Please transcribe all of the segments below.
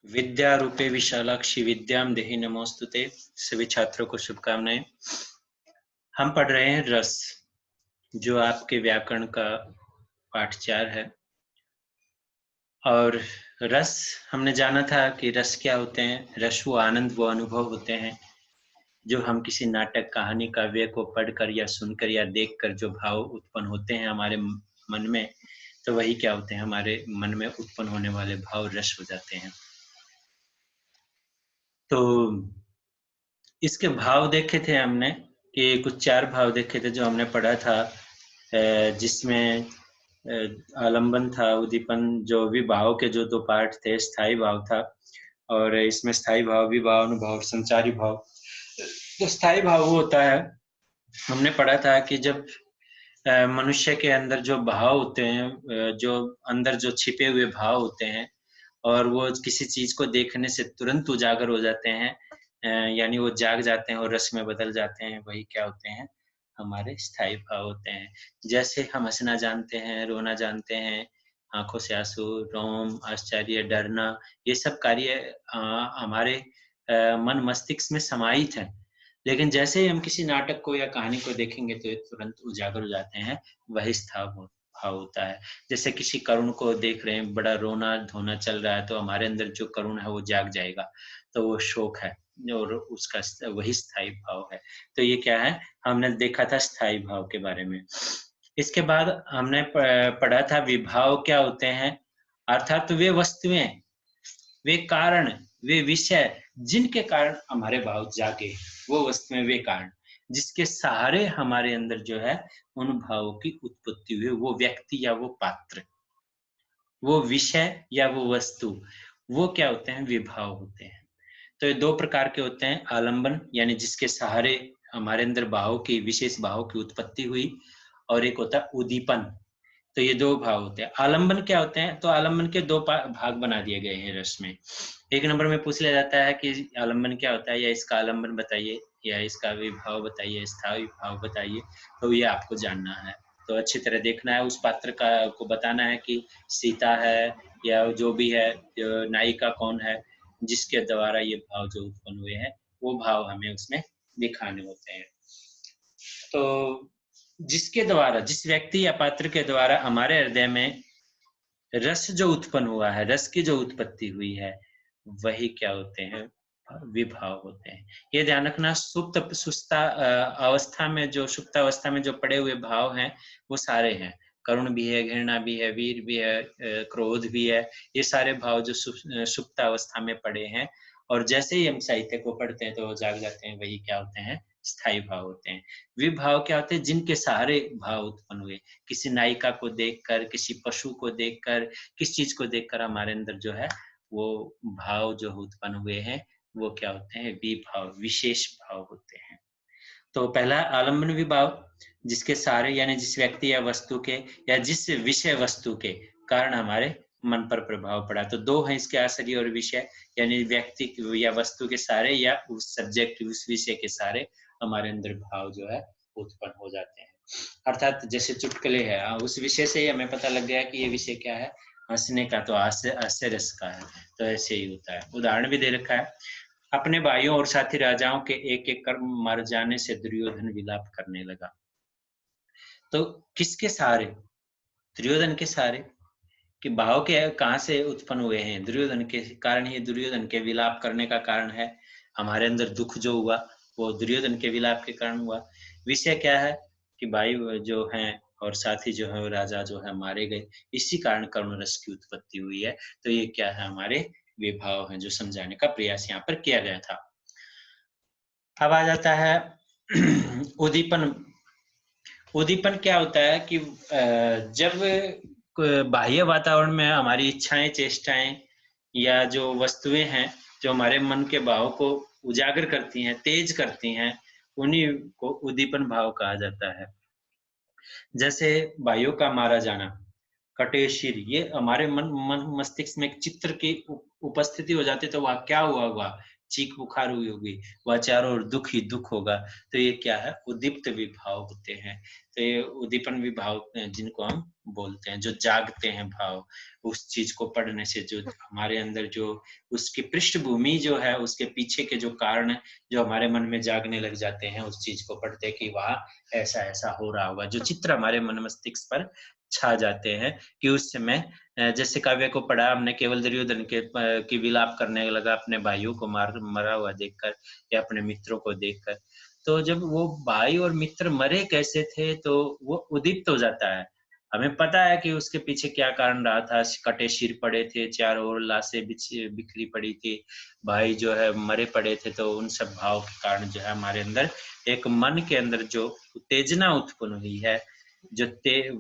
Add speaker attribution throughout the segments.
Speaker 1: विद्या रूपे विशालाक्षी विद्याम देहि नमोस्तुते। सभी छात्रों को शुभकामनाएं। हम पढ़ रहे हैं रस, जो आपके व्याकरण का पाठ 4 है। और रस हमने जाना था कि रस क्या होते हैं। रस वो आनंद, वो अनुभव होते हैं जो हम किसी नाटक, कहानी, काव्य को पढ़कर या सुनकर या देखकर जो भाव उत्पन्न होते हैं हमारे मन में, तो वही क्या होते हैं, हमारे मन में उत्पन्न होने वाले भाव रस हो जाते हैं। तो इसके भाव देखे थे हमने कि कुछ 4 भाव देखे थे जो हमने पढ़ा था, जिसमें आलंबन था, उद्दीपन, जो विभाव के जो 2 पार्ट थे, स्थायी भाव था और इसमें स्थायी भाव, विभाव, अनुभाव, संचारी भाव। तो स्थायी भाव वो होता है, हमने पढ़ा था कि जब मनुष्य के अंदर जो भाव होते हैं, जो अंदर जो छिपे हुए भाव होते हैं और वो किसी चीज को देखने से तुरंत उजागर हो जाते हैं, यानी वो जाग जाते हैं और रस में बदल जाते हैं, वही क्या होते हैं, हमारे स्थायी भाव होते हैं। जैसे हम हंसना जानते हैं, रोना जानते हैं, आंखों से आंसू, रोम, आश्चर्य, डरना, ये सब कार्य हमारे मन मस्तिष्क में समाहित है। लेकिन जैसे ही हम किसी नाटक को या कहानी को देखेंगे तो ये तुरंत उजागर हो जाते हैं, वही भाव होता है। जैसे किसी करुण को देख रहे हैं, बड़ा रोना धोना चल रहा है, तो हमारे अंदर जो करुण है वो जाग जाएगा, तो वो शोक है और उसका वही स्थायी भाव है। तो ये क्या है, हमने देखा था स्थायी भाव के बारे में। इसके बाद हमने पढ़ा था विभाव क्या होते हैं, अर्थात वे वस्तुएं, वे कारण, वे विषय जिनके कारण हमारे भाव जागे, वो वस्तुएं, वे कारण जिसके सहारे हमारे अंदर जो है उन भावों की उत्पत्ति हुई, वो व्यक्ति या वो पात्र, वो विषय या वो वस्तु, वो क्या होते हैं, विभाव होते हैं। तो ये 2 प्रकार के होते हैं, आलंबन यानी जिसके सहारे हमारे अंदर भाव की, विशेष भाव की उत्पत्ति हुई, और एक होता है उद्दीपन। तो ये 2 भाव होते हैं। आलंबन क्या होते हैं, तो आलंबन के 2 भाग बना दिए गए हैं रस में। 1 नंबर में पूछ लिया जाता है कि आलंबन क्या होता है, या इसका आलंबन बताइए, या इसका विभाव बताइए, स्थायी भाव बताइए। तो ये आपको जानना है, तो अच्छी तरह देखना है, उस पात्र का को बताना है कि सीता है या जो भी है, नायिका कौन है, जिसके द्वारा ये भाव जो उत्पन्न हुए हैं, वो भाव हमें उसमें दिखाने होते हैं। तो जिसके द्वारा, जिस व्यक्ति या पात्र के द्वारा हमारे हृदय में रस जो उत्पन्न हुआ है, रस की जो उत्पत्ति हुई है, वही क्या होते हैं, विभाव होते हैं। ये ध्यान रखना, अवस्था में, जो सुप्त अवस्था में जो पड़े हुए भाव हैं, वो सारे हैं। करुण भी है, घृणा भी है, वीर भी है, क्रोध भी है, ये सारे भाव जो सुप्त अवस्था में पड़े हैं, और जैसे ही हम साहित्य को पढ़ते हैं तो वो जाग जाते हैं, वही क्या होते हैं, स्थायी भाव होते हैं। विभाव क्या होते हैं, जिनके सहारे भाव उत्पन्न हुए, किसी नायिका को देखकर, किसी पशु को देखकर, किस चीज को देखकर हमारे अंदर जो है वो भाव जो उत्पन्न हुए हैं, वो क्या होते हैं, विभाव, विशेष भाव होते हैं। तो पहला आलम्बन विभाव, जिसके सहारे यानी जिस व्यक्ति या वस्तु के या जिस विषय वस्तु के कारण हमारे मन पर प्रभाव पड़ा। तो 2 हैं इसके, आश्रय और विषय, यानी व्यक्ति या वस्तु के सहारे या उस सब्जेक्ट, उस विषय के सहारे हमारे अंदर भाव जो है उत्पन्न हो जाते हैं। अर्थात जैसे चुटकुले है, उस विषय से ही हमें पता लग गया कि ये विषय क्या है, हंसने का, तो हास्य रस का है। तो ऐसे ही होता है। उदाहरण भी दे रखा है, अपने भाइयों और साथी राजाओं के एक एक कर मर जाने से दुर्योधन विलाप करने लगा। तो किसके सहारे, दुर्योधन के सहारे, कि भाव के कहाँ से उत्पन्न हुए हैं, दुर्योधन के कारण ही दुर्योधन के विलाप करने का कारण है। हमारे अंदर दुख जो हुआ वो दुर्योधन के विलाप के कारण हुआ। विषय क्या है कि भाई जो हैं और साथी जो है, राजा जो है मारे गए, इसी कारण करुण रस की उत्पत्ति हुई है। तो ये क्या है, हमारे विभाव हैं, जो समझाने का प्रयास यहाँ पर किया गया था। अब आ जाता है उद्दीपन। उद्दीपन क्या होता है कि जब बाह्य वातावरण में हमारी इच्छाएं, चेष्टाएं या जो वस्तुएं हैं जो हमारे मन के भाव को उजागर करती हैं, तेज करती हैं, उन्हीं को उद्दीपन भाव कहा जाता है। जैसे भाइयों का मारा जाना, कटे शीर, ये हमारे मन मस्तिष्क में एक चित्र की उपस्थिति हो जाती है, तो वह क्या हुआ होगा, चीख पुकार हुई होगी, वह चारों ओर दुख ही दुख होगा, तो ये क्या है? उद्दीप्त विभाव होते हैं। तो ये उद्दीपन विभाव जिनको हम बोलते हैं, जो जागते हैं भाव, उस चीज को पढ़ने से जो हमारे अंदर जो उसकी पृष्ठभूमि जो है, उसके पीछे के जो कारण जो हमारे मन में जागने लग जाते हैं, उस चीज को पढ़ते कि वहाँ ऐसा ऐसा हो रहा होगा, जो चित्र हमारे मन मस्तिष्क पर छा जाते हैं कि उस समय जैसे काव्य को पढ़ा हमने, केवल दुर्योधन के की विलाप करने लगा अपने भाइयों को मरा हुआ देखकर या अपने मित्रों को देखकर। तो जब वो भाई और मित्र मरे कैसे थे, तो वो उद्दीप्त हो जाता है। हमें पता है कि उसके पीछे क्या कारण रहा था, कटे सिर पड़े थे, चारों ओर लाशें बिखरी पड़ी थी, भाई जो है मरे पड़े थे, तो उन सब भाव के कारण जो है हमारे अंदर एक मन के अंदर जो उत्तेजना उत्पन्न हुई है,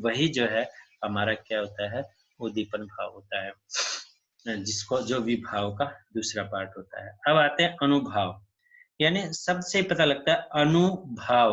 Speaker 1: वही जो है हमारा क्या होता है, उद्दीपन भाव होता है, जिसको जो विभाव का दूसरा पार्ट होता है। अब आते हैं अनुभाव, यानी सबसे पता लगता है अनुभाव,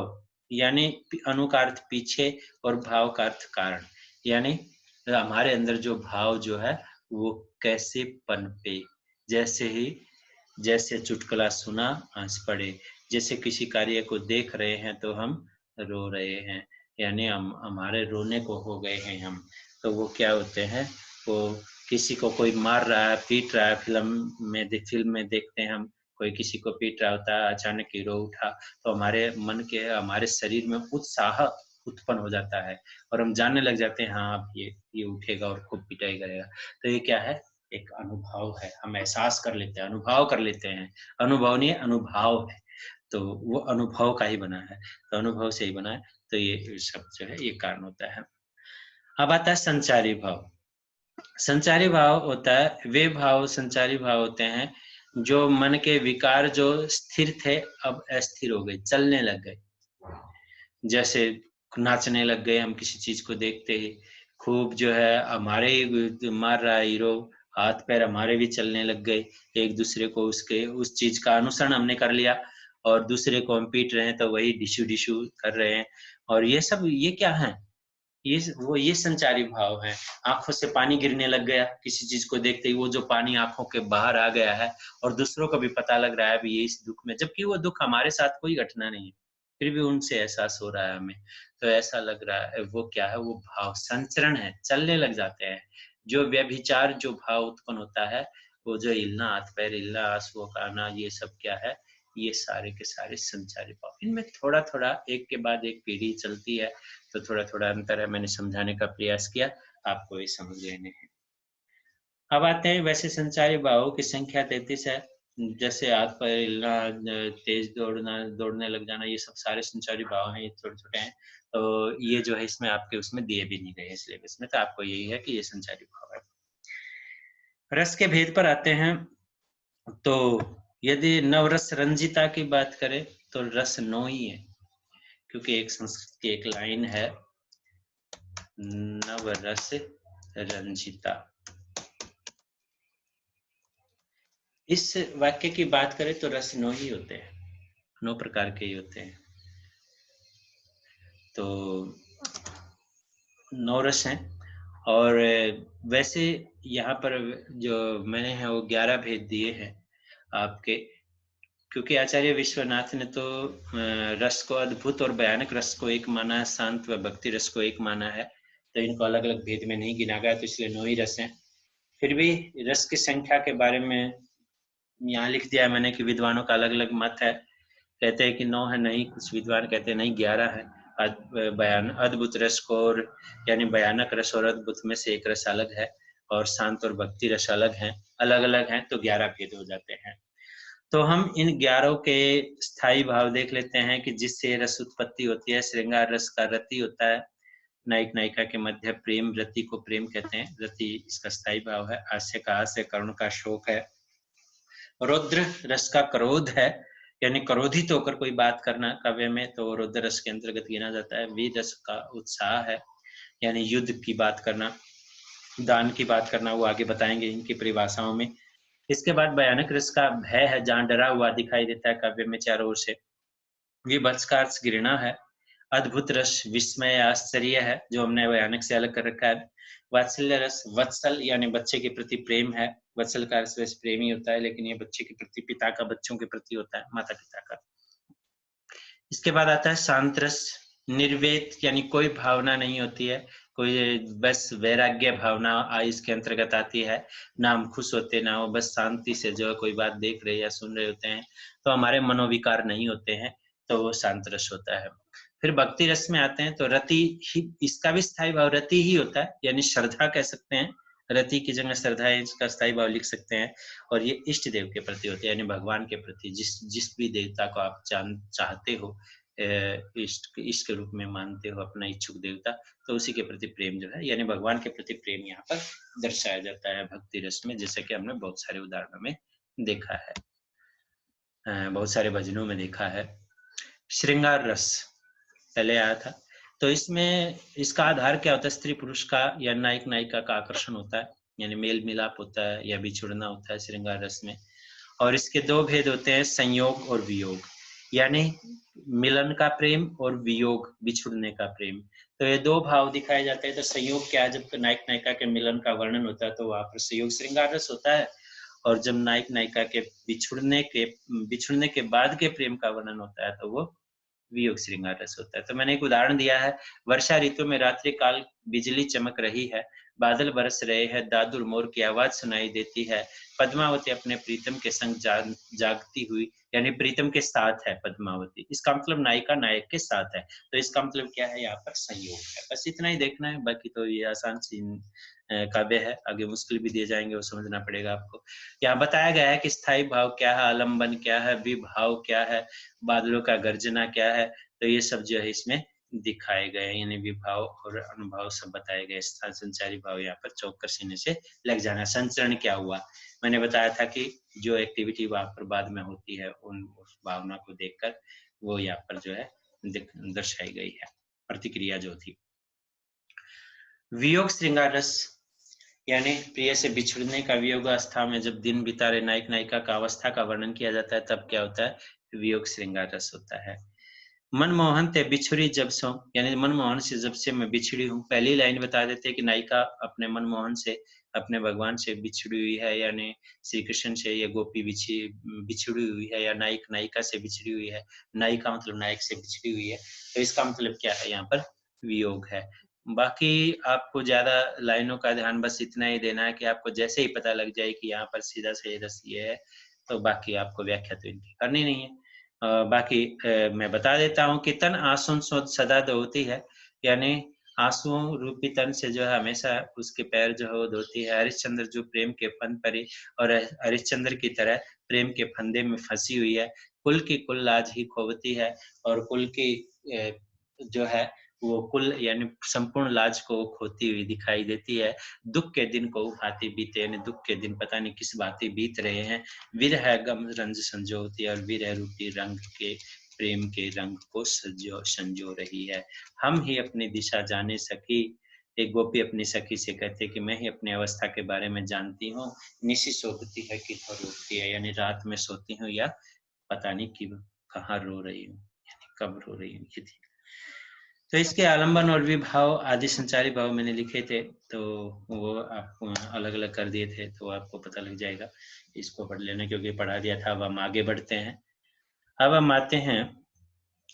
Speaker 1: यानी अनु का अर्थ पीछे और भाव का अर्थ कारण, यानी हमारे अंदर जो भाव जो है वो कैसे पनपे। जैसे चुटकुला सुना हंस पड़े, जैसे किसी कार्य को देख रहे हैं तो हम रो रहे हैं, यानी हम हमारे रोने को हो गए हैं हम। तो वो क्या होते हैं, वो किसी को कोई मार रहा है, पीट रहा है, फिल्म में देखते हैं हम, कोई किसी को पीट रहा होता है, अचानक हीरो उठा, तो हमारे मन के हमारे शरीर में उत्साह उत्पन्न हो जाता है और हम जानने लग जाते हैं हाँ अब ये उठेगा और खूब पिटाई करेगा। तो ये क्या है, एक अनुभव है, हम एहसास कर लेते हैं, अनुभव कर लेते हैं, अनुभव नहीं है, अनुभव है, तो वो अनुभव का ही बना है, तो अनुभव से ही बना है, तो ये सब जो है ये कारण होता है। अब आता है संचारी भाव। संचारी भाव होता है, वे भाव संचारी भाव होते हैं जो मन के विकार जो स्थिर थे अब अस्थिर हो गए, चलने लग गए। जैसे नाचने लग गए हम किसी चीज को देखते ही, खूब जो है हमारे ही मार रहा है हीरो, हाथ पैर हमारे भी चलने लग गए, एक दूसरे को उसके उस चीज का अनुसरण हमने कर लिया और दूसरे को हम पीट रहे हैं तो वही डिशू डिशू कर रहे हैं। और ये सब ये क्या है, ये संचारी भाव है। आंखों से पानी गिरने लग गया किसी चीज को देखते ही, वो जो पानी आंखों के बाहर आ गया है और दूसरों को भी पता लग रहा है भी ये इस दुख में, जबकि वो दुख हमारे साथ कोई घटना नहीं है, फिर भी उनसे एहसास हो रहा है हमें, तो ऐसा लग रहा है वो क्या है, वो भाव संचरण है, चलने लग जाते हैं। जो व्यभिचार जो भाव उत्पन्न होता है, वो जो हिलना, हाथ पैर हिलना, आंसुओं का आना, ये सब क्या है, ये सारे के सारे संचारी भाव। इनमें थोड़ा थोड़ा एक के बाद एक पीढ़ी चलती है, तो थोड़ा थोड़ा अंतर है, मैंने समझाने का प्रयास किया, आपको ये समझ लेने हैं। अब आते हैं, वैसे संचारी भावों की संख्या 33 है, जैसे हाथ पैर हिलना, तेज दौड़ना, दौड़ने लग जाना, ये सब सारे संचारी भाव हैं, ये छोटे छोटे हैं, तो ये जो है इसमें आपके उसमें दिए भी नहीं गए सिलेबस में, तो आपको यही है कि ये संचारी भाव है। रस के भेद पर आते हैं, तो यदि नवरस रंजिता की बात करें तो रस 9 ही है, क्योंकि एक संस्कृत की एक लाइन है, नवरस रंजिता। इस वाक्य की बात करें तो रस 9 ही होते हैं, 9 प्रकार के ही होते हैं, तो 9 रस हैं। और वैसे यहाँ पर जो मैंने है वो 11 भेद दिए हैं आपके, क्योंकि आचार्य विश्वनाथ ने तो रस को अद्भुत और भयानक रस को एक माना है, शांत व भक्ति रस को एक माना है, तो इनको अलग अलग भेद में नहीं गिना गया, तो इसलिए 9 ही रस हैं। फिर भी रस की संख्या के बारे में यहाँ लिख दिया है मैंने कि विद्वानों का अलग अलग मत है, कहते हैं कि 9 है, नहीं कुछ विद्वान कहते हैं नहीं 11 है। अद्भुत रस को और यानी भयानक रस और अद्भुत में से एक रस अलग है, और शांत और भक्ति रस अलग है, अलग अलग हैं, तो 11 भेद हो जाते हैं। तो हम इन 11 के स्थायी भाव देख लेते हैं कि जिससे रस उत्पत्ति होती है। श्रृंगार रस का रति होता है, नायक नायिका के मध्य प्रेम, रति को प्रेम कहते हैं, रति इसका स्थायी भाव है। हास्य का हास्य, करुण का शोक है। रौद्र रस का क्रोध है, यानी क्रोधित होकर कोई बात करना काव्य में, तो रौद्र रस के अंतर्गत गिना जाता है। वीर रस का उत्साह है, यानी युद्ध की बात करना, दान की बात करना, वो आगे बताएंगे इनकी परिभाषाओं में। इसके बाद भयानक रस का भय है, जहाँ डरा हुआ दिखाई देता है काव्य में चारों ओर से। विभत्स का अर्थ घृणा है, अद्भुत रस विस्मय आश्चर्य है, जो हमने भयानक से अलग कर रखा है। वात्सल्य रस, वत्सल यानी बच्चे के प्रति प्रेम है। वत्सल का अर्थ वैसे प्रेम ही होता है, लेकिन ये बच्चे के प्रति, पिता का बच्चों के प्रति होता है, माता पिता का। इसके बाद आता है शांत रस, निर्वेद यानी कोई भावना नहीं होती है, कोई बस वैराग्य भावना इसके अंतर्गत आती है। ना हम खुश होते ना वो, बस शांति से जो है कोई बात देख रहे या सुन रहे होते हैं, तो हमारे मनोविकार नहीं होते हैं, तो वो शांत रस होता है। फिर भक्ति रस में आते हैं तो रति ही, इसका भी स्थायी भाव रति ही होता है, यानी श्रद्धा कह सकते हैं। रति की जगह श्रद्धा है, इसका स्थायी भाव लिख सकते हैं। और ये इष्ट देव के प्रति होते हैं, यानी भगवान के प्रति, जिस भी देवता को आप चाहते हो, इष्ट के रूप में मानते हो अपना इच्छुक देवता, तो उसी के प्रति प्रेम जो है, यानी भगवान के प्रति प्रेम यहाँ पर दर्शाया जाता है भक्ति रस में, जैसे कि हमने बहुत सारे उदाहरणों में देखा है, बहुत सारे भजनों में देखा है। श्रृंगार रस पहले आया था, तो इसमें इसका आधार क्या होता है? स्त्री पुरुष का या नायक नायिका का आकर्षण होता है, यानी मेल मिलाप होता है या बिछुड़ना होता है श्रृंगार रस में। और इसके दो भेद होते हैं, संयोग और वियोग, यानी मिलन का प्रेम और वियोग, बिछुड़ने का प्रेम। तो ये दो भाव दिखाए जाते हैं। तो संयोग क्या है? जब नायक नायिका के मिलन का वर्णन होता है तो वहां पर संयोग श्रृंगार रस होता है, और जब नायक नायिका के बिछुड़ने के बाद के प्रेम का वर्णन होता है तो वो वियोग श्रृंगार रस होता है। तो मैंने एक उदाहरण दिया है, वर्षा ऋतु में रात्रि काल बिजली चमक रही है, बादल बरस रहे हैं, दादुर मोर की आवाज सुनाई देती है, पद्मावती अपने प्रीतम के संग जागती हुई, यानी प्रीतम के साथ है पद्मावती, इसका मतलब नायिका नायक के साथ है। तो इसका मतलब क्या है? यहाँ पर संयोग है। बस इतना ही देखना है, बाकी तो ये आसान सी काव्य है, आगे मुश्किल भी दिए जाएंगे, वो समझना पड़ेगा आपको। यहाँ बताया गया है कि स्थायी भाव क्या है, आलम्बन क्या है, विभाव क्या है, बादलों का गर्जना क्या है, तो ये सब जो है इसमें दिखाए गए हैं, यानी विभाव और अनुभाव सब बताए गए। स्थान संचारी भाव यहाँ पर चौकर सीने से लग जाना। संचरण क्या हुआ? मैंने बताया था कि जो एक्टिविटी वहां पर बाद में होती है, उस भावना को देखकर वो यहाँ पर जो है दर्शाई गई है, प्रतिक्रिया जो थी। वियोग श्रृंगार रस, यानी प्रिय से बिछुड़ने का वियोग अवस्था में जब दिन बिता रहे नायक नायिका का अवस्था का वर्णन किया जाता है, तब क्या होता है? वियोग श्रृंगार रस होता है। मनमोहन ते बिछुड़ी जब सो, यानी मनमोहन से जब से मैं बिछड़ी हूँ। पहली लाइन बता देते हैं कि नायिका अपने मनमोहन से, अपने भगवान से बिछड़ी हुई है, यानी श्री कृष्ण से ये गोपी बिछड़ी हुई है, या नायक नायिका से बिछड़ी हुई है। नायिका मतलब नायक से बिछड़ी हुई है, तो इसका मतलब क्या है? यहाँ पर वियोग है। बाकी आपको ज्यादा लाइनों का ध्यान बस इतना ही देना है कि आपको जैसे ही पता लग जाए कि यहाँ पर सीधा से रस ये है, तो बाकी आपको व्याख्या तो इनकी करनी नहीं है। बाकी मैं बता देता हूँ कि तन आंसू शोध सदा धोती है, यानी आंसुओं रूपी तन से जो है हमेशा उसके पैर जो है वो धोती है। हरिश्चंद्र जो प्रेम के फंद परी, और हरिश्चंद्र की तरह प्रेम के फंदे में फंसी हुई है। कुल की कुल लाज ही खोवती है, और कुल की जो है वो कुल यानी संपूर्ण लाज को खोती हुई दिखाई देती है। दुख के दिन को भांति बीते, यानी दुख के दिन पता नहीं किस भांति बीत रहे हैं। विरह गम रंज संजोती, और विरह रूपी रंग के प्रेम के रंग को संजो रही है। हम ही अपनी दिशा जाने सकी, एक गोपी अपनी सखी से कहते कि मैं ही अपनी अवस्था के बारे में जानती हूँ। निशी सोती है कि रोती है, यानी रात में सोती हूँ या पता नहीं कि कहाँ रो रही हूँ, यानी कब रो रही हूँ। तो इसके आलंबन और विभाव आदि संचारी भाव मैंने लिखे थे, तो वो आपको अलग अलग कर दिए थे, तो आपको पता लग जाएगा। इसको पढ़ लेना, क्योंकि पढ़ा दिया था। अब हम आगे बढ़ते हैं। अब हम आते हैं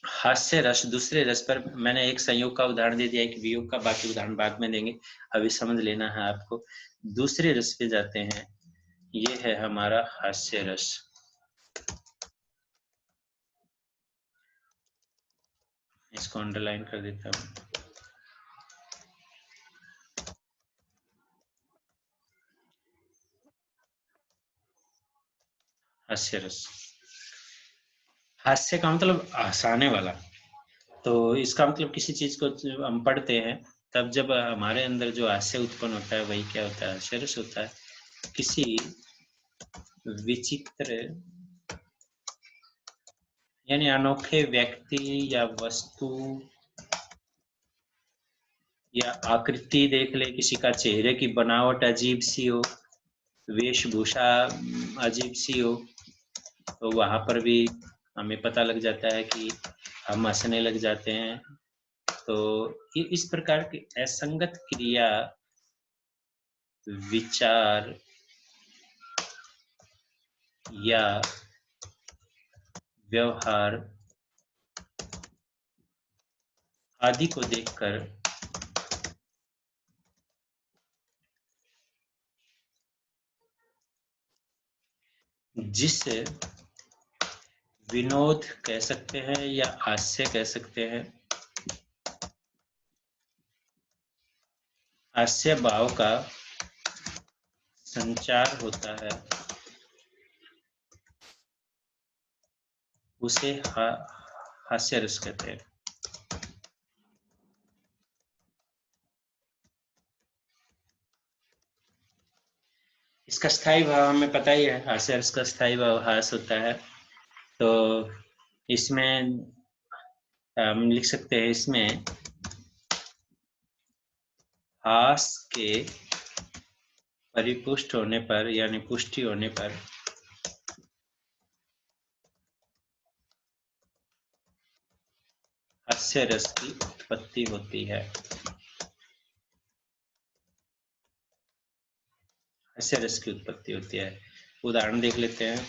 Speaker 1: हास्य रस, दूसरे रस पर। मैंने एक संयोग का उदाहरण दे दिया, एक वियोग का, बाकी उदाहरण बाद में देंगे, अभी समझ लेना है आपको। दूसरे रस पे जाते हैं, ये है हमारा हास्य रस। इसको अंडरलाइन कर देता हूँ। हास्य रस, हास्य का मतलब हंसाने वाला। तो इसका मतलब किसी चीज को हम पढ़ते हैं, तब जब हमारे अंदर जो हास्य उत्पन्न होता है, वही क्या होता है? हास्य रस होता है। किसी विचित्र यानी अनोखे व्यक्ति या वस्तु या आकृति देख ले, किसी का चेहरे की बनावट अजीब सी हो, वेशभूषा अजीब सी हो, तो वहां पर भी हमें पता लग जाता है कि हम हंसने लग जाते हैं। तो इस प्रकार की असंगत क्रिया, विचार या व्यवहार आदि को देखकर जिसे विनोद कह सकते हैं या हास्य कह सकते हैं, हास्य भाव का संचार होता है, उसे हास्य रस कहते हैं। इसका स्थायी भाव हमें पता ही है, हास्य रस का स्थायी भाव हास होता है। तो इसमें हम लिख सकते हैं, इसमें हास के परिपुष्ट होने पर यानी पुष्टि होने पर हास्य रस की उत्पत्ति होती है। हास्य रस की उत्पत्ति होती है। उदाहरण देख लेते हैं।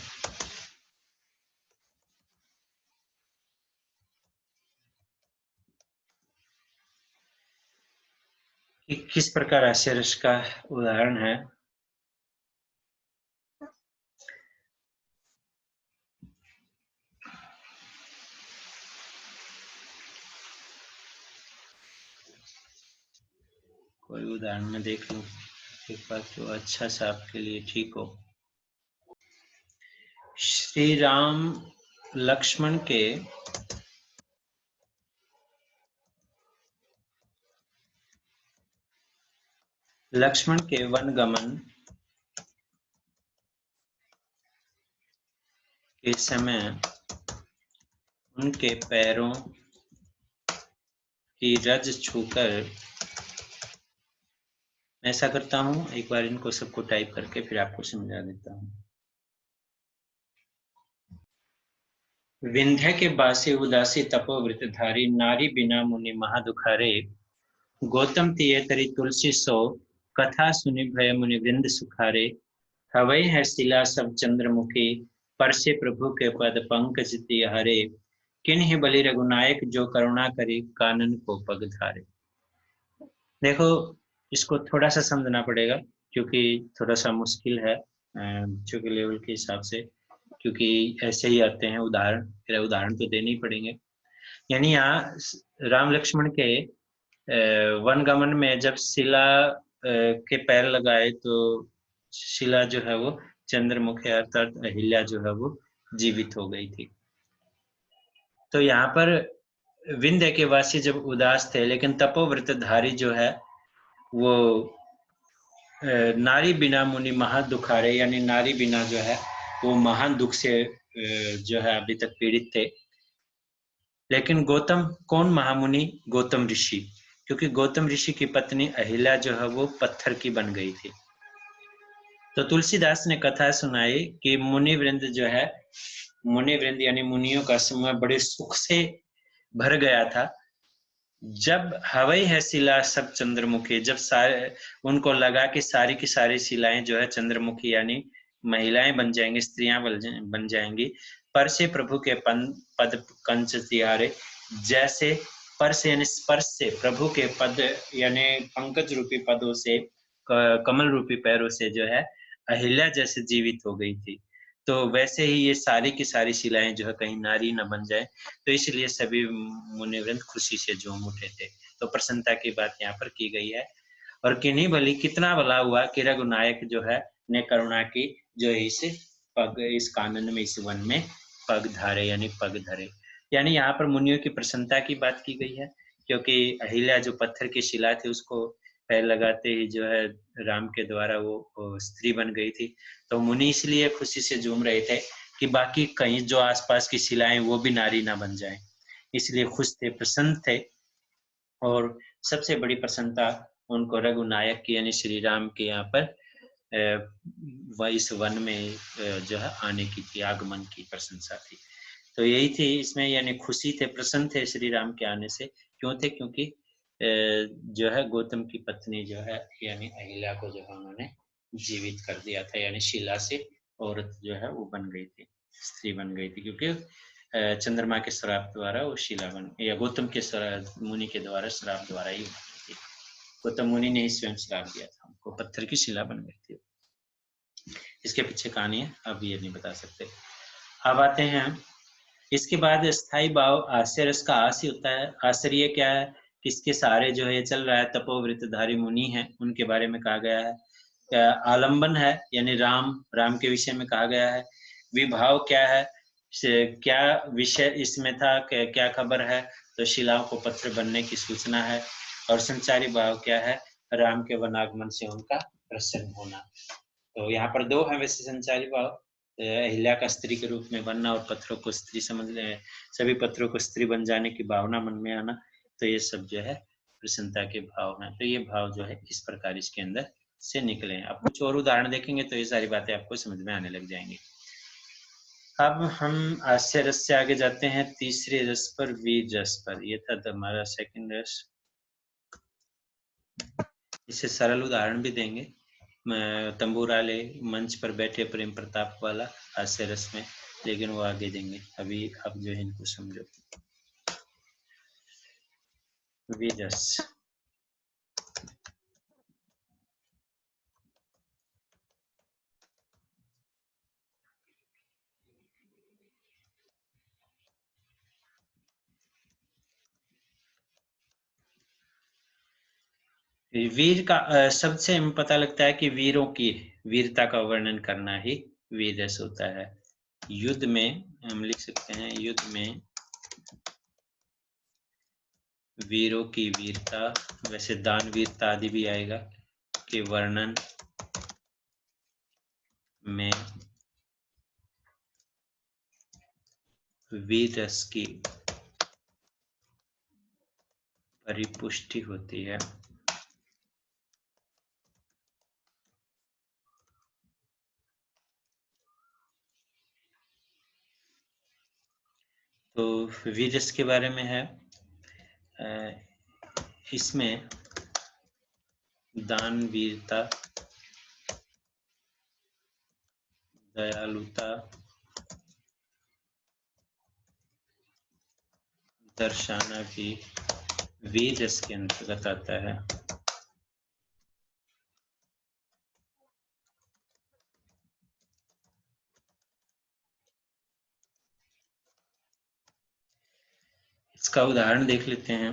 Speaker 1: कि किस प्रकार हास्य रस का उदाहरण है। कोई उदाहरण में देख लूं एक बार जो अच्छा सा आपके लिए ठीक हो। श्री राम लक्ष्मण के वनगमन के समय उनके पैरों की रज छूकर, मैं ऐसा करता हूं, एक बार इनको सबको टाइप करके फिर आपको समझा देता हूं। विंध्य के बासी उदासी तपोवृत धारी, नारी बिना मुनि महादुखारे, गौतम तिये तरी तुलसी सो, कथा सुनि भय मुनि वृंद सुखारे, हवै है शिला सब चंद्रमुखी, परसे प्रभु के पद पंकज तिहारे, किन्हीं बलि रघुनायक जो करुणा करी, कानन को पग धारे। देखो, इसको थोड़ा सा समझना पड़ेगा क्योंकि थोड़ा सा मुश्किल है बच्चों के लेवल के हिसाब से, क्योंकि ऐसे ही आते हैं उदाहरण, फिर उदाहरण तो देने ही पड़ेंगे। यानी यहाँ राम लक्ष्मण के वनगमन में जब शिला के पैर लगाए तो शिला जो है वो चंद्रमुखी अर्थात अहिल्या जो है वो जीवित हो गई थी। तो यहाँ पर विंध्य के वासी जब उदास थे, लेकिन तपोव्रत धारी जो है वो नारी बिना मुनि महा दुखारे, यानी नारी बिना जो है वो महान दुख से जो है अभी तक पीड़ित थे। लेकिन गौतम कौन महामुनि? गौतम ऋषि, क्योंकि गौतम ऋषि की पत्नी अहिल्या जो है वो पत्थर की बन गई थी। तो तुलसीदास ने कथा सुनाई कि मुनि वृंद जो है, मुनि वृंद यानी मुनियों का समूह बड़े सुख से भर गया था। जब हवई है शिला सब चंद्रमुखी, जब सारे उनको लगा कि सारी की सारी शिलाएं जो है चंद्रमुखी यानी महिलाएं बन जाएंगी, स्त्रियां बन जाएंगी, पर से प्रभु के पद कंच तिहारे, जैसे पर से यानी स्पर्श से प्रभु के पद यानी पंकज रूपी पदों से, कमल रूपी पैरों से जो है अहिल्या जैसे जीवित हो गई थी। तो वैसे ही ये सारी की सारी शिलाएं जो है कहीं नारी न बन जाए, तो इसलिए सभी मुनिवृंद खुशी से झूम उठे थे। तो प्रसन्नता की बात यहाँ पर की गई है। और किन्हीं भली, कितना भला हुआ कि रघुनायक जो है ने करुणा की, जो इस पग, इस कानन में, इस वन में पग धारे यानी पग धरे। यानी यहाँ पर मुनियों की प्रसन्नता की बात की गई है, क्योंकि अहिल्या जो पत्थर की शिला थी उसको पैर लगाते ही जो है राम के द्वारा वो स्त्री बन गई थी। तो मुनि इसलिए खुशी से झूम रहे थे कि बाकी कहीं जो आसपास की शिलाएं वो भी नारी ना बन जाएं, इसलिए खुश थे, प्रसन्न थे। और सबसे बड़ी प्रसन्नता उनको रघुनायक की यानी श्री राम के यहाँ पर इस वन में जो है आने की थी, आगमन की प्रशंसा थी। तो यही थी इसमें, यानी खुशी थे, प्रसन्न थे श्री राम के आने से, क्यों थे? क्योंकि जो है गौतम की पत्नी जो है यानी अहिल्या को जो है उन्होंने जीवित कर दिया था, यानी शिला से औरत जो है वो बन गई थी, स्त्री बन गई थी, क्योंकि चंद्रमा के श्राप द्वारा वो शिला बन, या गौतम के मुनि के द्वारा श्राप द्वारा ही बनी थी। गौतम मुनि ने ही स्वयं श्राप दिया था उनको, पत्थर की शिला बन गई थी। इसके पीछे कहानी है, अब ये नहीं बता सकते। अब आते हैं, इसके बाद स्थायी भाव आश्चर्य रस का आस ही होता है। आश्चर्य क्या है? किसके सहारे जो है चल रहा है, तपोवृतधारी मुनि है, उनके बारे में कहा गया है। आलंबन है, यानी राम के विषय में कहा गया है। विभाव क्या है, क्या विषय इसमें था, क्या खबर है, तो शिलाओं को पत्र बनने की सूचना है। और संचारी भाव क्या है, राम के वनागमन से उनका प्रसन्न होना। तो यहाँ पर दो है वैसे संचारी भाव, अहिल्या का स्त्री के रूप में बनना और पत्रों को स्त्री समझ ले, सभी पत्रों को स्त्री बन जाने की भावना मन में आना, तो ये सब जो है प्रसन्नता के भाव हैं। तो ये भाव जो है इस प्रकार इसके अंदर से निकले हैं। आप कुछ और उदाहरण देखेंगे तो ये सारी बातें आपको समझ में आने लग जाएंगी। अब हम हास्य रस से आगे जाते हैं तीसरे रस पर, वीर रस पर। ये था हमारा सेकंड रस। इसे सरल उदाहरण भी देंगे। तंबूराले मंच पर बैठे प्रेम प्रताप वाला हास्य रस में, लेकिन वो आगे देंगे, अभी आप जो है इनको समझो। वीर रस, वीर का शब्द से हमें पता लगता है कि वीरों की वीरता का वर्णन करना ही वीर रस होता है। युद्ध में हम लिख सकते हैं, युद्ध में वीरों की वीरता, वैसे दान वीरता आदि भी आएगा, के वर्णन में वीर रस की परिपुष्टि होती है। तो वीर रस के बारे में है, इसमें दान वीरता, दयालुता दर्शाना भी वीर रस के अंतर्गत आता है। इसका उदाहरण देख लेते हैं।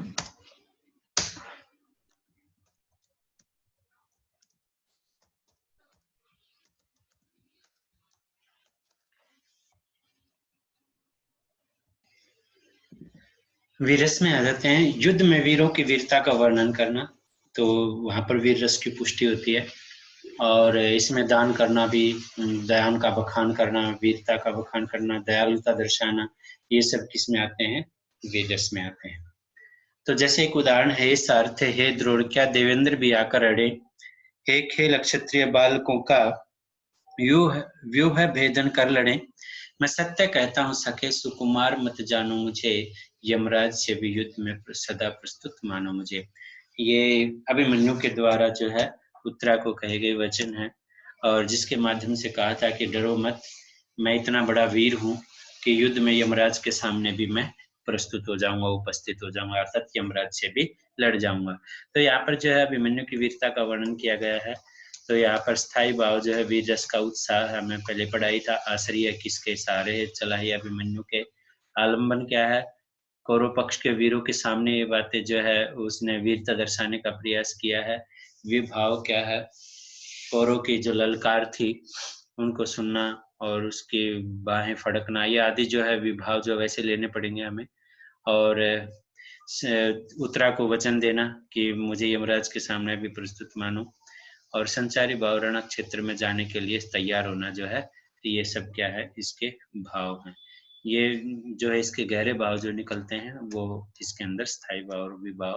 Speaker 1: वीर रस में आ जाते हैं, युद्ध में वीरों की वीरता का वर्णन करना, तो वहां पर वीर रस की पुष्टि होती है। और इसमें दान करना भी, दयान का बखान करना, वीरता का बखान करना, दयालुता दर्शाना, ये सब किस में आते हैं, वीर रस में आते हैं। तो जैसे एक उदाहरण है, सारथे हे द्रोण क्या देवेंद्र भी आकर अड़े, हे खेल क्षत्रिय बालकों का व्यूह है भेदन कर लड़े, मैं सत्य कहता हूँ सखे सुकुमार मत जानो मुझे, यमराज से भी युद्ध में सदा प्रस्तुत मानो मुझे। ये अभिमन्यु के द्वारा जो है उत्तरा को कहे गए वचन है, और जिसके माध्यम से कहा था कि डरो मत, मैं इतना बड़ा वीर हूँ कि युद्ध में यमराज के सामने भी मैं प्रस्तुत हो जाऊंगा, उपस्थित हो जाऊंगा, अर्थात यमराज से भी लड़ जाऊंगा। तो यहाँ पर जो है अभिमन्यु की वीरता का वर्णन किया गया है। तो यहाँ पर स्थायी भाव जो है वीर रस का उत्साह, हमें पहले पढ़ाई था, आश्रय किसके सहारे चला है, अभिमन्यु के। आलम्बन क्या है, कौरव पक्ष के वीरों के सामने ये बातें जो है उसने वीरता दर्शाने का प्रयास किया है। विभाव क्या है, कौरव की जो ललकार थी उनको सुनना और उसकी बाहें फड़कना, ये आदि जो है विभाव जो वैसे लेने पड़ेंगे हमें। और उत्तरा को वचन देना कि मुझे यमराज के सामने भी प्रस्तुत मानो, और संचारी भाव रण क्षेत्र में जाने के लिए तैयार होना जो है, ये सब क्या है, इसके भाव हैं। ये जो है इसके गहरे भाव जो निकलते हैं वो इसके अंदर स्थायी भाव और विभाव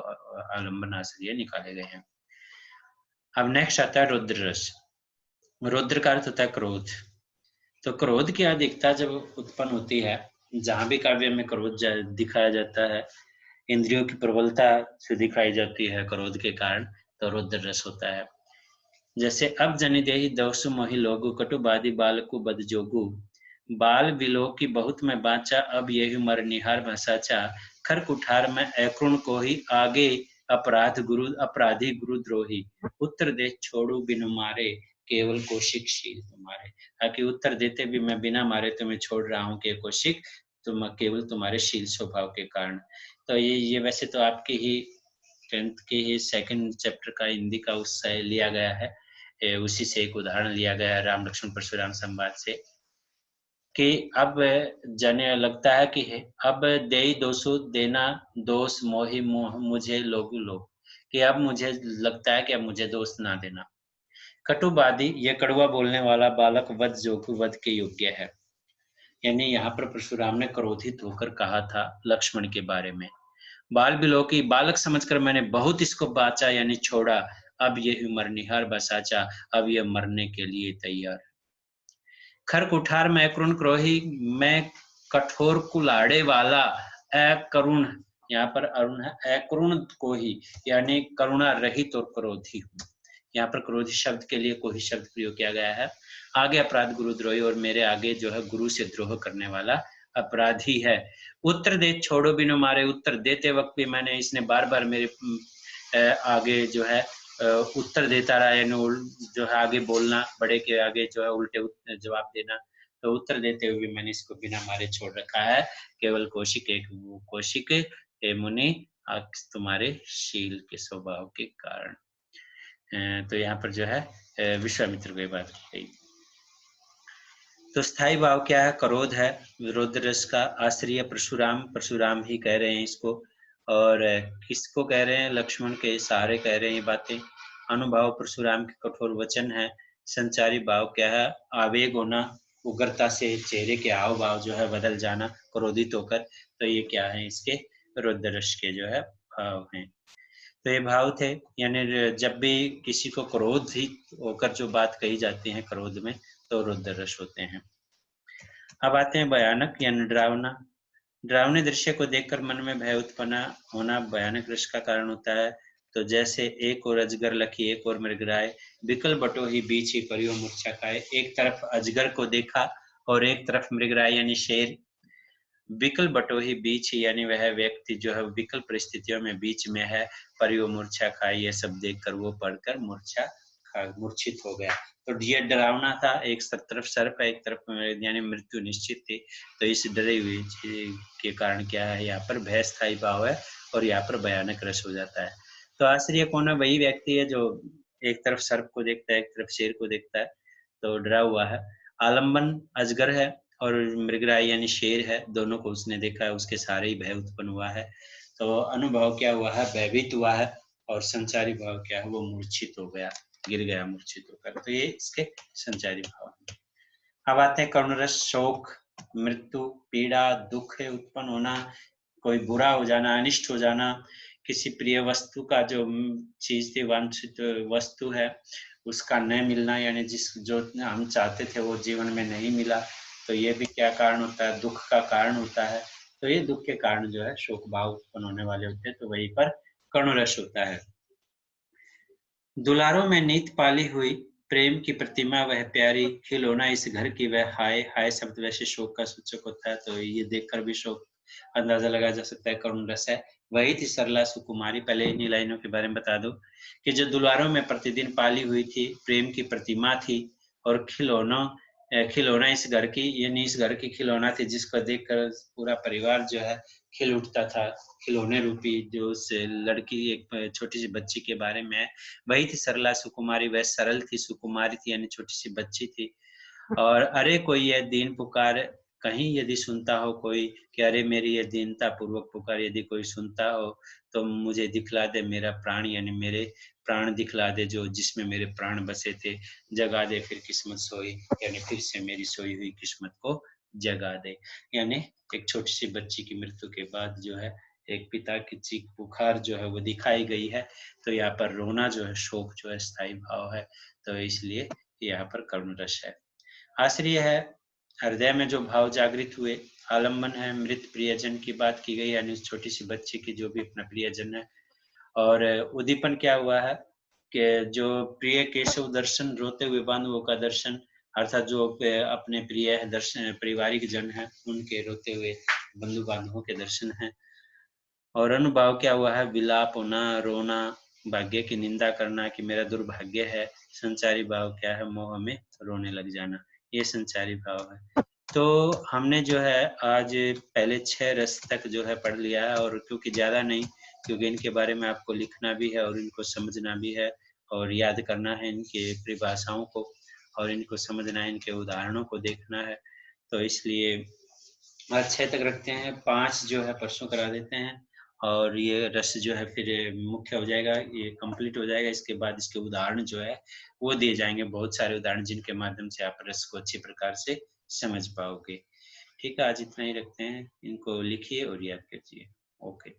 Speaker 1: आलम्बन आश्रय निकाले गए हैं। अब नेक्स्ट आता है रुद्र रस। रुद्र का अर्थ होता है क्रोध। तो क्रोध की अधिकता जब उत्पन्न होती है, जहां भी काव्य में क्रोध दिखाया जाता है, इंद्रियों की प्रबलता से दिखाई जाती है क्रोध के कारण, तो रौद्र रस होता है। जैसे अब जनि देहि दोषु मोहि लोगु, कटु बादि बालकु बद जोगु। बाल बिलो की बहुत मैं बाचा, अब यही मर निहार भसाचा। खर कुठार में अक्रुण को ही, आगे अपराधी गुरु द्रोही। उत्तर दे छोड़ू बिनु मारे, केवल कौशिक शील तुम्हारे। ताकि उत्तर देते भी मैं बिना मारे तुम्हें छोड़ रहा हूँ कि कौशिक, तुम केवल तुम्हारे शील स्वभाव के कारण। तो ये वैसे तो आपके ही 10th के ही सेकंड चैप्टर का हिंदी का उससे लिया गया है। उसी से एक उदाहरण लिया गया है राम लक्ष्मण परशुराम संवाद से, कि अब जाने लगता है कि अब देई दोषु देना दोष मोहि मोह मुझे लोगु लोग, कि अब मुझे लगता है कि अब मुझे दोष ना देना। कटुवादी, ये कड़वा बोलने वाला बालक वध जोगु वध के योग्य है। यानी यहाँ पर परशुराम ने क्रोधित होकर कहा था लक्ष्मण के बारे में, बाल बिलोकी, बालक समझकर मैंने बहुत इसको बाचा यानी छोड़ा, अब ये मरनिहार बसाचा, अब ये मरने के लिए तैयार। खर कुठार मैं करुण क्रोही, मैं कठोर कुलाड़े वाला, अकरुण, यहाँ पर अरुण है, अकरुण को ही यानी करुणा रहित और क्रोधी हूँ। यहाँ पर क्रोधी शब्द के लिए कोई शब्द प्रयोग किया गया है। आगे अपराध गुरुद्रोही, और मेरे आगे जो है गुरु से द्रोह करने वाला अपराधी है। उत्तर दे छोड़ो बिनु मारे, उत्तर देते वक्त भी मैंने, इसने बार बार मेरे आगे जो है उत्तर देता रहा, यानी जो है आगे बोलना, बड़े के आगे जो है उल्टे जवाब देना। तो उत्तर देते हुए मैंने इसको बिना मारे छोड़ रखा है, केवल कौशिक एक कौशिक हे मुनि, तुम्हारे शील के स्वभाव के कारण। तो यहाँ पर जो है विश्वामित्र को बात की गई। तो स्थायी भाव क्या है? क्रोध है, विरोध रस का आश्रय परशुराम ही कह रहे हैं इसको। और किसको कह रहे हैं? लक्ष्मण के सहारे कह रहे हैं ये बातें। अनुभाव परशुराम के कठोर वचन है। संचारी भाव क्या है? आवेग होना, उग्रता से चेहरे के हाव भाव जो है बदल जाना क्रोधित होकर। तो ये क्या है? इसके रौद्र रस के जो है भाव हैं। तो ये भाव थे, यानी जब भी किसी को क्रोधित होकर जो बात कही जाती है क्रोध में, तो रौद्र रस होते हैं। अब आते हैं भयानक यानी डरावना। डरावने दृश्य को देखकर मन में भय उत्पन्न होना भयानक रस का कारण होता है। तो जैसे एक और अजगर लखी, एक और मृगराय, बिकल बटो ही बीच ही परियो मूर्छा खाए। एक तरफ अजगर को देखा और एक तरफ मृगराय यानी शेर। विकल बटोही बीच ही, यानी वह व्यक्ति जो है विकल परिस्थितियों में बीच में है। परियो मूर्छा खाई, ये सब देखकर वो पढ़कर मूर्छित हो गया। तो ये डरावना था, एक तरफ सर्प है, एक तरफ यानी मृत्यु निश्चित थी। तो इस डरे हुए के कारण क्या है, यहाँ पर भय स्थायी भाव है और यहाँ पर भयानक रस हो जाता है। तो आश्चर्य कौन है? वही व्यक्ति है जो एक तरफ सर्प को देखता है, एक तरफ शेर को देखता है, तो डरा हुआ है। आलम्बन अजगर है और मृगराय यानी शेर है, दोनों को उसने देखा है, उसके सारे ही भय उत्पन्न हुआ है। तो अनुभव क्या हुआ है? भयभीत हुआ है। और संचारी भाव क्या है? वो मूर्छित हो गया, गिर गया मूर्छित होकर। तो ये इसके संचारी भाव हैं। अब आते हैं करुण रस। शोक, मृत्यु, पीड़ा, दुख उत्पन्न होना, कोई बुरा हो जाना, अनिष्ट हो जाना, किसी प्रिय वस्तु का जो चीज थी, वांछित वस्तु है, उसका न मिलना, यानी जो हम चाहते थे वो जीवन में नहीं मिला। तो ये भी क्या कारण होता है? दुख का कारण होता है। तो ये दुख के कारण जो है शोक भाव उत्पन्न होने वाले होते हैं। तो वहीं पर करुण रस होता है। दुलारों में नीत पाली हुई, प्रेम की प्रतिमा वह प्यारी, खिलौना इस घर की वह हाय। हाय शब्द वैसे शोक का सूचक होता है, तो ये देखकर भी शोक अंदाजा लगाया जा सकता है करुण रस है। वही थी सरला सुकुमारी। पहले इन्हीं लाइनों के बारे में बता दो कि जो दुलारों में प्रतिदिन पाली हुई थी, प्रेम की प्रतिमा थी, और खिलौना इस घर की, यानी इस घर की खिलौना थी जिसको देखकर पूरा परिवार जो है खिल उठता था। खिलौने रूपी जो उस लड़की, एक छोटी सी बच्ची के बारे में, वही थी सरला सुकुमारी। वह सरल थी, सुकुमारी थी, यानी छोटी सी बच्ची थी। और अरे कोई यह दीन पुकार कहीं यदि सुनता हो कोई, कि अरे मेरी यह दीनता पूर्वक पुकार यदि कोई सुनता हो, तो मुझे दिखला दे मेरा प्राण, यानी मेरे प्राण दिखला दे, जो जिसमें मेरे प्राण बसे थे। जगा दे फिर किस्मत सोई, यानी फिर से मेरी सोई हुई किस्मत को जगा दे। यानी एक छोटी सी बच्ची की मृत्यु के बाद जो है एक पिता की चीख पुकार जो है वो दिखाई गई है। तो यहाँ पर रोना जो है, शोक जो है स्थायी भाव है। तो इसलिए यहाँ पर करुण रस है। आश्चर्य है, हृदय में जो भाव जागृत हुए, आलम्बन है मृत प्रियजन की बात की गई, यानी उस छोटी सी बच्ची की जो भी अपना प्रियजन है। और उद्दीपन क्या हुआ है कि जो प्रिय केशव दर्शन, रोते हुए बांधवों का दर्शन, अर्थात जो अपने प्रिय दर्शन पारिवारिक जन है उनके रोते हुए बंधु बांधवों के दर्शन है। और अनुभाव क्या हुआ है, विलाप होना, रोना, भाग्य की निंदा करना कि मेरा दुर्भाग्य है। संचारी भाव क्या है, मोह में रोने लग जाना, ये संचारी भाव है। तो हमने जो है आज पहले 6 रस तक जो है पढ़ लिया है, और क्योंकि ज़्यादा नहीं, क्योंकि इनके बारे में आपको लिखना भी है और इनको समझना भी है और याद करना है इनके परिभाषाओं को, और इनको समझना है, इनके उदाहरणों को देखना है। तो इसलिए आज 6 तक रखते हैं, 5 जो है परसों करा देते हैं, और ये रस जो है फिर मुख्य हो जाएगा, ये कंप्लीट हो जाएगा। इसके बाद इसके उदाहरण जो है वो दिए जाएंगे, बहुत सारे उदाहरण जिनके माध्यम से आप रस को अच्छी प्रकार से समझ पाओगे। ठीक है, आज इतना ही रखते हैं, इनको लिखिए और याद कीजिए। ओके।